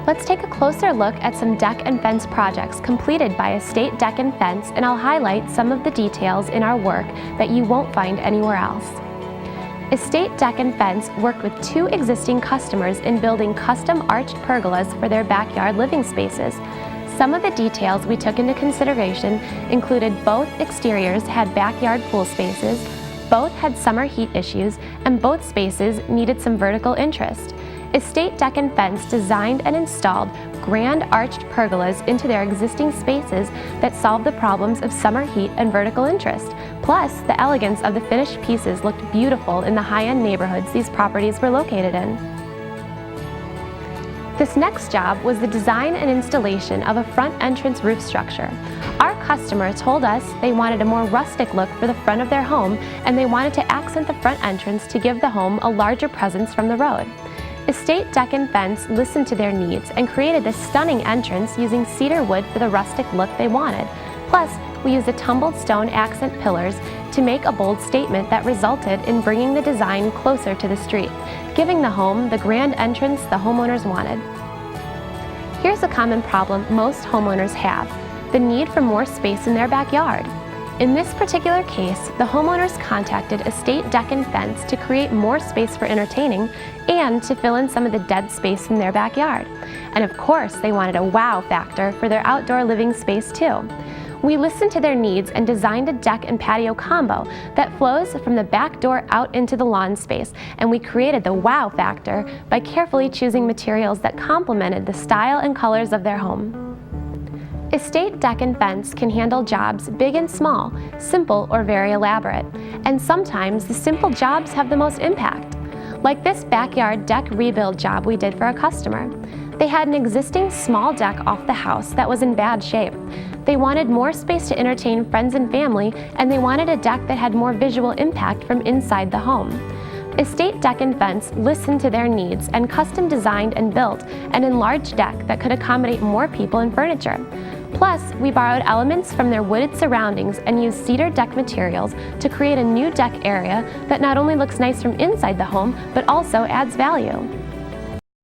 Let's take a closer look at some deck and fence projects completed by Estate Deck and Fence, and I'll highlight some of the details in our work that you won't find anywhere else. Estate Deck and Fence worked with 2 existing customers in building custom arched pergolas for their backyard living spaces. Some of the details we took into consideration included both exteriors had backyard pool spaces, both had summer heat issues, and both spaces needed some vertical interest. Estate Deck and Fence designed and installed grand arched pergolas into their existing spaces that solve the problems of summer heat and vertical interest. Plus, the elegance of the finished pieces looked beautiful in the high-end neighborhoods these properties were located in. This next job was the design and installation of a front entrance roof structure. Our customer told us they wanted a more rustic look for the front of their home, and they wanted to accent the front entrance to give the home a larger presence from the road. Estate Deck and Fence listened to their needs and created this stunning entrance using cedar wood for the rustic look they wanted. Plus, we used a tumbled stone accent pillars to make a bold statement that resulted in bringing the design closer to the street, giving the home the grand entrance the homeowners wanted. Here's a common problem most homeowners have: the need for more space in their backyard. In this particular case, the homeowners contacted Estate Deck and Fence to create more space for entertaining and to fill in some of the dead space in their backyard. And of course, they wanted a wow factor for their outdoor living space too. We listened to their needs and designed a deck and patio combo that flows from the back door out into the lawn space, and we created the wow factor by carefully choosing materials that complemented the style and colors of their home. Estate Deck and Fence can handle jobs big and small, simple or very elaborate, and sometimes the simple jobs have the most impact. Like this backyard deck rebuild job we did for a customer. They had an existing small deck off the house that was in bad shape. They wanted more space to entertain friends and family, and they wanted a deck that had more visual impact from inside the home. Estate Deck and Fence listened to their needs and custom designed and built an enlarged deck that could accommodate more people and furniture. Plus, we borrowed elements from their wooded surroundings and used cedar deck materials to create a new deck area that not only looks nice from inside the home, but also adds value.